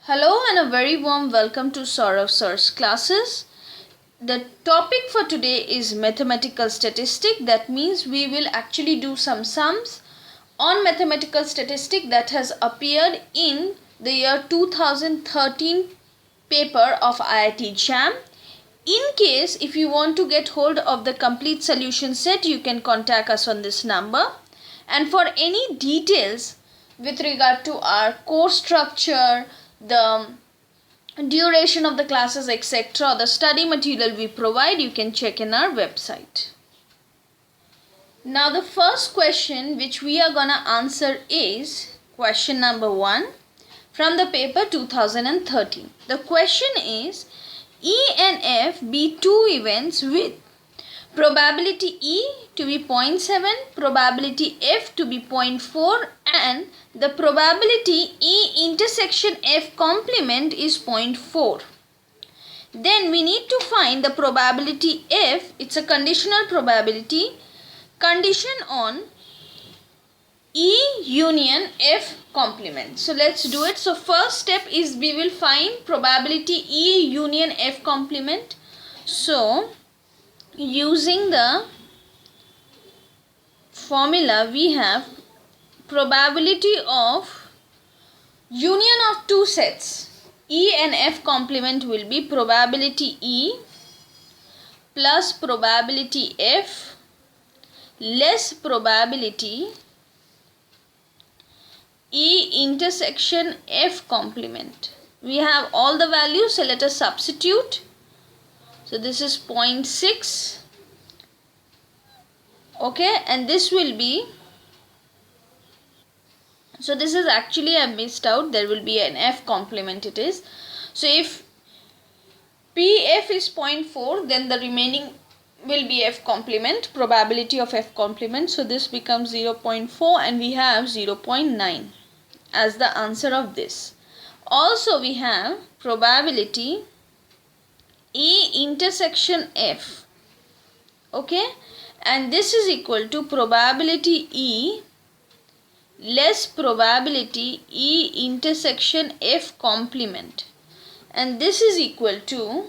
Hello and a very warm welcome to Saurav Sir's classes. The topic for today is mathematical statistic. That means we will actually do some sums on mathematical statistic that has appeared in the year 2013 paper of IIT JAM. In case if you want to get hold of the complete solution set, you can contact us on this number. And for any details with regard to our course structure, the duration of the classes, etc., the study material we provide, you can check in our website. Now the first question which we are gonna answer is question number 1 from the paper 2013. The question is, E and F be two events with probability E to be 0.7, probability F to be 0.4, and the probability E intersection F complement is 0.4. Then we need to find the probability F. It's a conditional probability condition on E union F complement. So let's do it. So first step is we will find probability E union F complement. So using the formula, we have probability of union of two sets E and F complement will be probability E plus probability F less probability E intersection F complement. We have all the values, so let us substitute. So this is 0.6, okay, and this will be, so this is actually I missed out, there will be an F complement it is. So if PF is 0.4, then the remaining will be F complement, probability of F complement. So this becomes 0.4 and we have 0.9 as the answer of this. Also we have probability E intersection F, okay, and this is equal to probability E less probability E intersection F complement, and this is equal to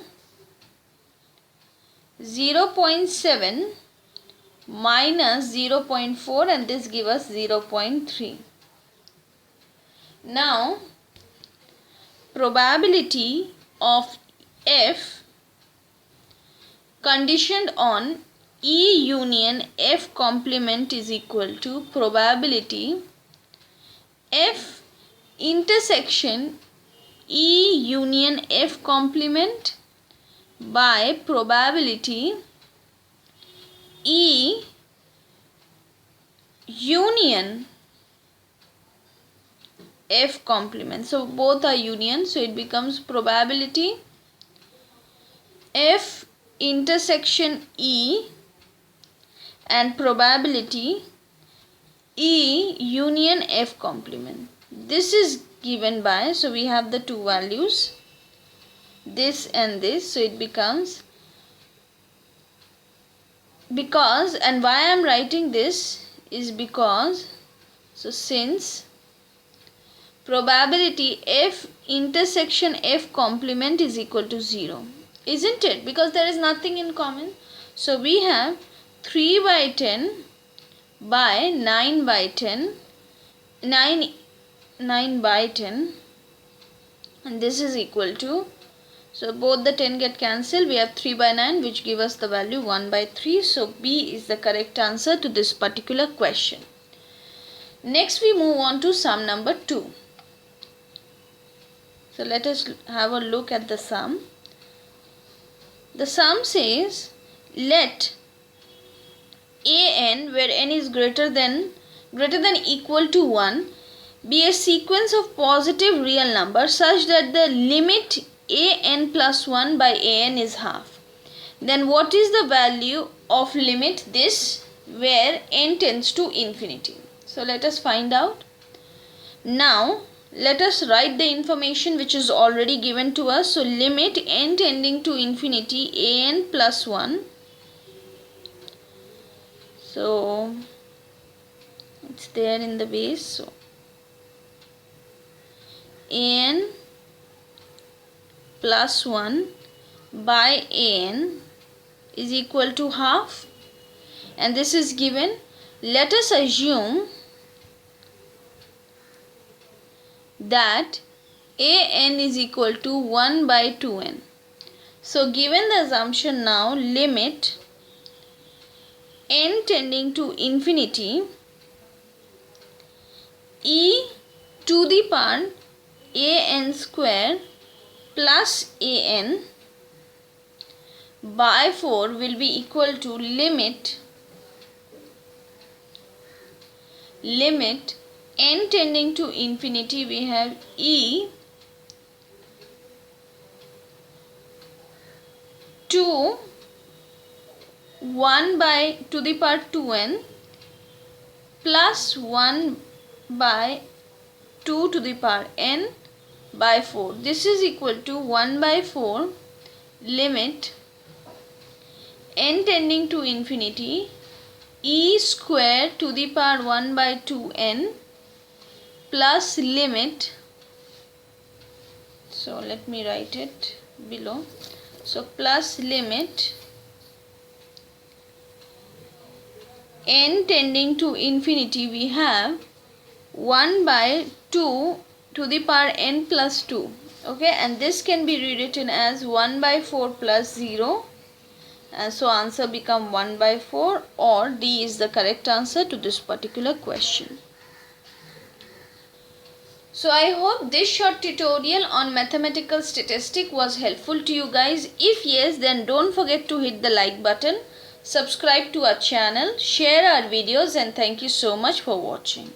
0.7 minus 0.4, and this gives us 0.3. Now probability of F conditioned on E union F complement is equal to probability F intersection E union F complement by probability E union F complement. So both are union, so it becomes probability F intersection E and probability E union F complement. This is given by, so we have the two values, this and this, so it becomes, because, and why I am writing this is because, so since probability F intersection F complement is equal to 0, isn't it? Because there is nothing in common. So we have 3 by 10 by 9 by 10, 9 by 10, and this is equal to, so both the 10 get cancelled, we have 3 by 9 which give us the value 1 by 3. So B is the correct answer to this particular question. Next we move on to sum number 2. So let us have a look at the sum. The sum says, let an, where n is greater than equal to 1, be a sequence of positive real numbers such that the limit an plus 1 by an is half. Then what is the value of limit this where n tends to infinity? So let us find out. Now let us write the information which is already given to us. So limit n tending to infinity an plus 1. So it's there in the base. So an plus 1 by an is equal to half, and this is given. Let us assume that an is equal to 1 by 2n. So given the assumption now, limit n tending to infinity e to the power an square plus an by 4 will be equal to limit n tending to infinity, we have e to 1 by to the power 2n plus 1 by 2 to the power n by 4. This is equal to 1 by 4 limit n tending to infinity e square to the power 1 by 2n plus limit, so let me write it below, so plus limit n tending to infinity, we have 1 by 2 to the power n plus 2, okay, and this can be rewritten as 1 by 4 plus 0, and so answer become 1 by 4, or D is the correct answer to this particular question. So I hope this short tutorial on mathematical statistic was helpful to you guys. If yes, then don't forget to hit the like button, subscribe to our channel, share our videos, and thank you so much for watching.